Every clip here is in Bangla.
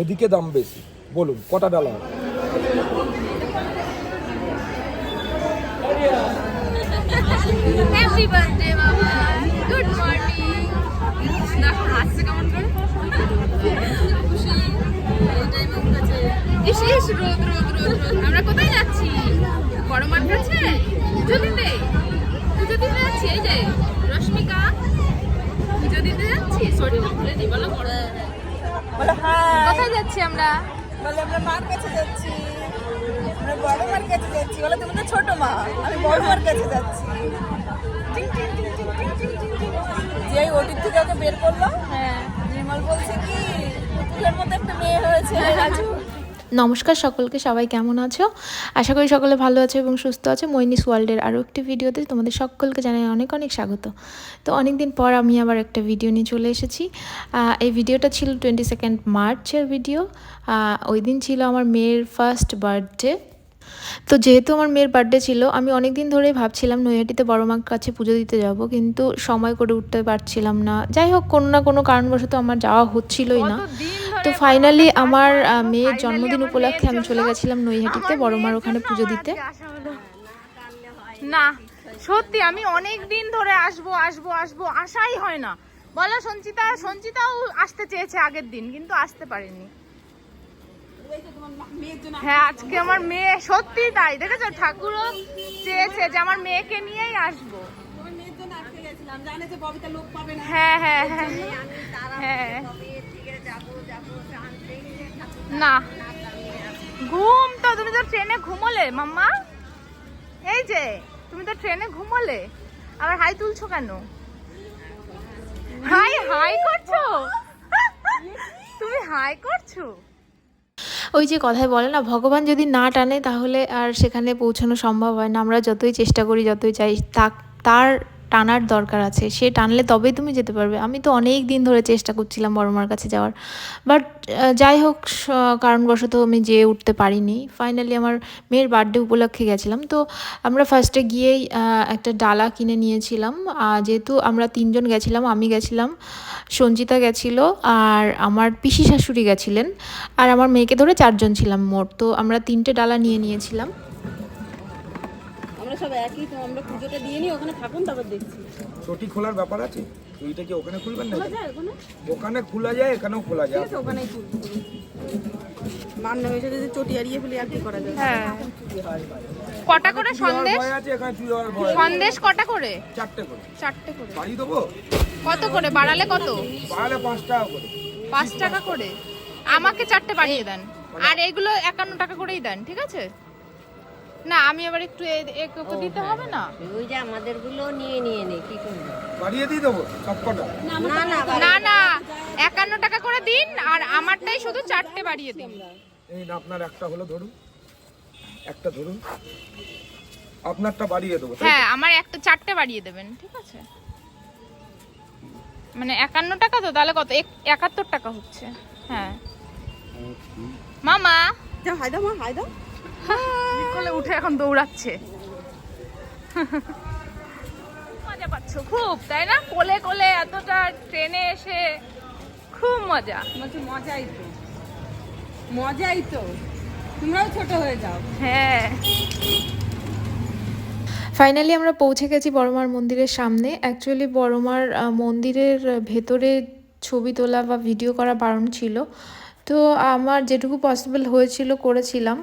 ওদিকে দাম বেশি। বলুন কটা ডালা হবে? হ্যাপি বার্থডে বাবা, গুড মর্নিং। দেখো হাসছে কেমন করে, খুশি এটাই মুখ কাছে। ইস ইস, রোদ রোদ রোদ রোদ। আমরা কোথায় যাচ্ছি? বড় মার কাছে পুজো দিতে। পুজো দিতে যাচ্ছি। এই যে রশ্মিকা, পুজো দিতে যাচ্ছি। শরীরটা খুলে দি, বলো বড় বলো। হ্যাঁ, কোথায় যাচ্ছি আমরা? বলে আমরা মার কাছে যাচ্ছি, আমরা বড় মার কাছে যাচ্ছি। বলে তুমি তো ছোট মা, আমি বড় মার কাছে যাচ্ছি। যে ওটির থেকে ওকে বের করলো, হ্যাঁ, নির্মল বলছে কি পুতুলের মতো একটা মেয়ে হয়েছে রাজু। নমস্কার সকলকে, সবাই কেমন আছো? আশা করি সকলে ভালো আছো এবং সুস্থ আছো। মৈনিস ওয়ার্ল্ডের আরও একটি ভিডিওতে তোমাদের সকলকে জানাই অনেক অনেক স্বাগত। তো অনেক দিন পর আমি আবার একটা ভিডিও নিয়ে চলে এসেছি। এই ভিডিওটা ছিল 22 মার্চের ভিডিও। ওই দিন ছিল আমার মেয়ের ফার্স্ট বার্থডে। তো যেহেতু আমার মেয়ের বার্থডে ছিল, আমি অনেক দিন ধরেই ভাবছিলাম নৈহাটিতে বড় মার কাছে পুজো দিতে যাব, কিন্তু সময় করে উঠতে পারছিলাম না। যাই হোক, কোনো না কোনো কারণবশত আমার যাওয়া হচ্ছিলই না। তো ফাইনালি আমার মেয়ের জন্মদিন উপলক্ষে আমি চলে গেছিলাম নৈহাটিতে বড় মার ওখানে পুজো দিতে। না সত্যি আমি অনেক দিন ধরে আসবো আসবো আসবো, আশাই হয় না। বলো সঞ্চিতাও আসতে চেয়েছে আগের দিন, কিন্তু আসতে পারেনি। হ্যাঁ, আজকে আমার মেয়ে, সত্যি তাই, দেখেছো, ঠাকুরও চেয়েছে যে আমার মেয়েকে নিয়েই আসবো। হ্যাঁ হ্যাঁ হ্যাঁ হ্যাঁ, না ঘুম তো, তুমি তো ট্রেনে ঘুমোলে মাম্মা। এই যে তুমি তো ট্রেনে ঘুমোলে, আবার হাই তুলছো কেন? হাই হাই করছো তুমি, হাই করছো। ওই যে কথায় বলে না, ভগবান যদি না টানে তাহলে আর সেখানে পৌঁছানো সম্ভব হয় না। আমরা যতই চেষ্টা করি, যতই চাই, তার টানার দরকার আছে। সে টানলে তবেই তুমি যেতে পারবে। আমি তো অনেক দিন ধরে চেষ্টা করছিলাম বড় মার কাছে যাওয়ার, বাট যাই হোক কারণবশত আমি যেয়ে উঠতে পারিনি। ফাইনালি আমার মেয়ের বার্থডে উপলক্ষে গেছিলাম। তো আমরা ফার্স্টে গিয়েই একটা ডালা কিনে নিয়েছিলাম। যেহেতু আমরা 3 জন গেছিলাম, আমি গেছিলাম, সঞ্চিতা গেছিল, আর আমার পিসি শাশুড়ি গেছিলেন, আর আমার মেয়েকে ধরে 4 জন ছিলাম মোট। তো আমরা 3টে ডালা নিয়েছিলাম। আমরা সব একই তো, আমরা পুজোটা দিয়ে নি, ওখানে থাকুন, তারপর দেখছি। চটি খোলার ব্যাপার আছে, চটিটা কি ওখানে খুলবেন না? ওখানে খোলা যায়, এখানেও খোলা যায়। ওখানেই মান নামে যদি চটি হারিয়ে ফেলি আর কি করা যাবে। হ্যাঁ, কটা করে সন্দেশ? সন্দেশ কটা করে? 4টে করে। 4টে করে বাড়ি দেবো? কত করে বাড়ালে? কত বাড়ালে 5 টাকা করে। 5 টাকা করে আমাকে 4টে বাড়িয়ে দেন, আর এগুলো 51 টাকা করেই দেন, ঠিক আছে? না আমি আবার একটু একটু দিতে হবে না? ওই যে আমাদের গুলো নিয়ে নে কি করব, বাড়িয়ে দিয়ে দেবো সবকটা? না না 51 টাকা করে দিন, আর আমারটাই শুধু 4টে বাড়িয়ে দিন। এই না, আপনার একটা হলো, ধরুন একটা, ধরুন আপনারটা বাড়িয়ে দেবো। হ্যাঁ, আমার একটা 4টে বাড়িয়ে দেবেন, ঠিক আছে? মানে 51 টাকা, তো তাহলে কত? 71 টাকা হচ্ছে। হ্যাঁ মামা, যাও, হাই দাও মা, হাই দাও। কোলে উঠে এখন দৌড়াচ্ছে। মজা পাচ্ছ খুব, তাই না? কোলে কোলে এতটা ট্রেনে এসে খুব মজা। মজাই তো, মজাই তো, তোমরাও ছোট হয়ে যাও। হ্যাঁ, ফাইনালি আমরা পৌঁছে গেছি বড়মার মন্দিরের সামনে। অ্যাকচুয়ালি বড়মার মন্দিরের ভেতরে ছবি তোলা বা ভিডিও করা বারণ ছিল, তো আমার যেটুকু পসিবল হয়েছিল করেছিলাম।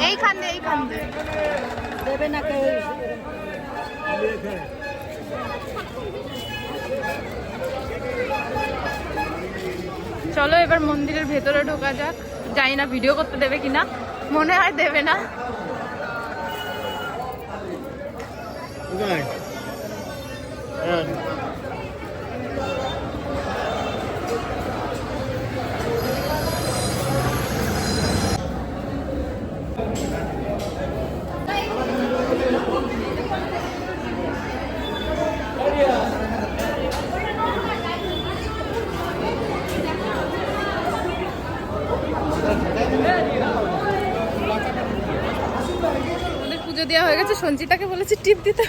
এইখান দেবে না কেউ। চলো এবার মন্দিরের ভেতরে ঢোকা যাক। জানি না ভিডিও করতে দেবে কিনা, মনে হয় দেবে না। পুজো দেওয়া হয়ে গেছে। সঞ্চিতাকে বলেছি টিপ দিতে,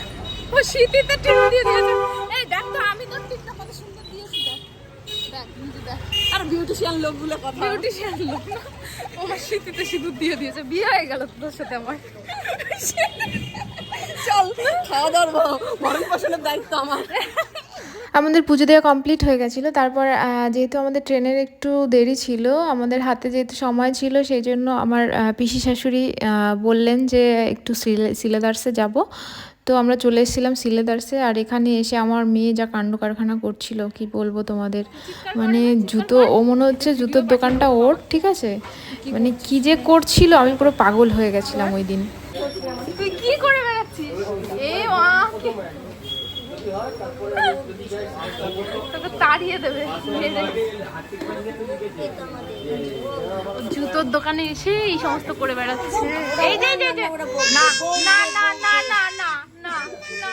ও শীতিতে টিপ দিয়ে দিয়েছে। এই দেখ তো, আমি তো টিপটা কত সুন্দর দেখ নিজে দেখ আর বিউটিশিয়ান লোকগুলো কথা বিউটিশিয়ান লোক না ও শীতিতে সিঁদুর দিয়ে দিয়েছে বিয়ে হয়ে গেল তোর সাথে আমার চল খাওয়া দাওয়ার ভরণ পোষণের দায়িত্ব আমার। আমাদের পুজো দেওয়া কমপ্লিট হয়ে গেছিলো। তারপর যেহেতু আমাদের ট্রেনের একটু দেরি ছিল, আমাদের হাতে যেহেতু সময় ছিল, সেই জন্য আমার পিসি শাশুড়ি বললেন যে একটু সিলেদার্সে যাব। তো আমরা চলে এসেছিলাম সিলেদার্সে। আর এখানে এসে আমার মেয়ে যা কাণ্ড কারখানা করছিল কি বলবো তোমাদের, মানে জুতো, ও মনে হচ্ছে জুতোর দোকানটা ওর, ঠিক আছে, মানে কি যে করছিল, আমি পুরো পাগল হয়ে গেছিলাম ওই দিন। তুই কি করে বেড়াচ্ছিস এ মা তোকে তাড়িয়ে দেবে জুতোর দোকানে এসে এই সমস্ত করে বেড়াচ্ছে। এই যে না না না না না না না না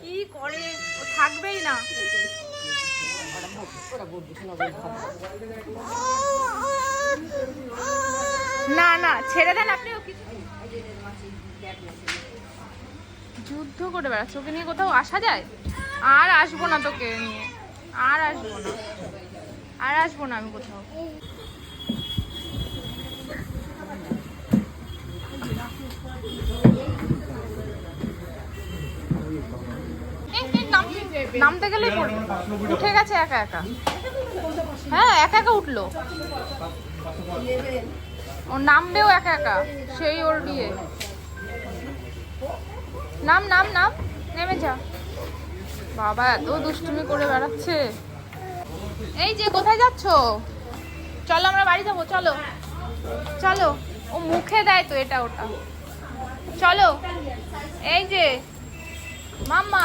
কি করে ও থাকবেই না। না না ছেড়ে দেন আপনি। যুদ্ধ করে বেড়াচ্ছে, ওকে নিয়ে কোথাও আসা যায়? আর আসবো না তোকে নিয়ে, আর আসবো না, আর আসবো না আমি কোথাও। নামতে গেলেই পড়বে, উঠে গেছে একা একা। হ্যাঁ একা একা উঠলো, ও নামবেও একা একা, সেই ওর বিয়ে। নাম নাম নাম নেমে যা। বাবা এত দুষ্টুমি করে বেড়াচ্ছে। এই যে কোথায় যাচ্ছ? চলো আমরা বাড়ি যাবো, চলো চলো। ও মুখে দেয় তো এটা ওটা। চলো এই যে মাম্মা,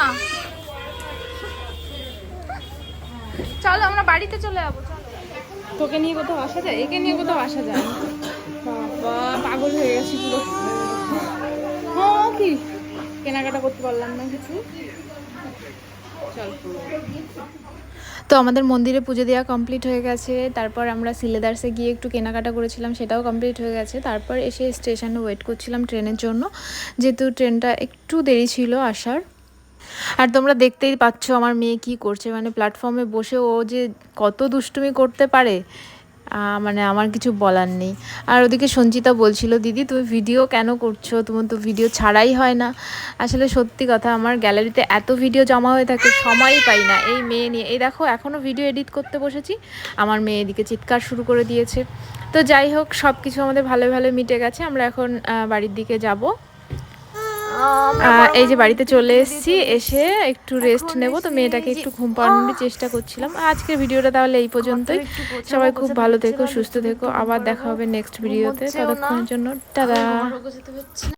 চলো আমরা বাড়িতে চলে যাবো। তোকে নিয়ে কোথাও আসা যায়? একে নিয়ে কোথাও আসা যায়? বাবা পাগল হয়ে গেছি পুরো। হ্যাঁ কি কেনাকাটা করতে পারলাম না কিছু। চল। তো আমাদের মন্দিরে পুজো দেওয়া কমপ্লিট হয়ে গেছে। তারপর আমরা সিলেদার্সে গিয়ে একটু কেনাকাটা করেছিলাম, সেটাও কমপ্লিট হয়ে গেছে। তারপর এসে স্টেশনে ওয়েট করছিলাম ট্রেনের জন্য, যেহেতু ট্রেনটা একটু দেরি ছিল আসার। আর তোমরা দেখতেই পাচ্ছ আমার মেয়ে কি করছে, মানে প্ল্যাটফর্মে বসে ও যে কত দুষ্টুমি করতে পারে, মানে আমার কিছু বলার নেই। আর ওদিকে সঞ্চিতা বলছিল, দিদি তুমি ভিডিও কেন করছো, তোমার তো ভিডিও ছাড়াই হয় না। আসলে সত্যি কথা, আমার গ্যালারিতে এত ভিডিও জমা হয়ে থাকে, সময়ই পাই না এই মেয়ে নিয়ে। এই দেখো এখনও ভিডিও এডিট করতে বসেছি, আমার মেয়ে এদিকে চিৎকার শুরু করে দিয়েছে। তো যাই হোক, সব কিছু আমাদের ভালো ভালো মিটে গেছে। আমরা এখন বাড়ির দিকে যাব। এই যে বাড়িতে চলে এসেছি, এসে একটু রেস্ট নেব। তো মেয়েটাকে একটু ঘুম পাড়ানোর চেষ্টা করছিলাম। আজকের ভিডিওটা তাহলে এই পর্যন্তই। সবাই খুব ভালো থেকো, সুস্থ থেকো। আবার দেখা হবে নেক্সট ভিডিওতে। ততক্ষণের জন্য টাটা।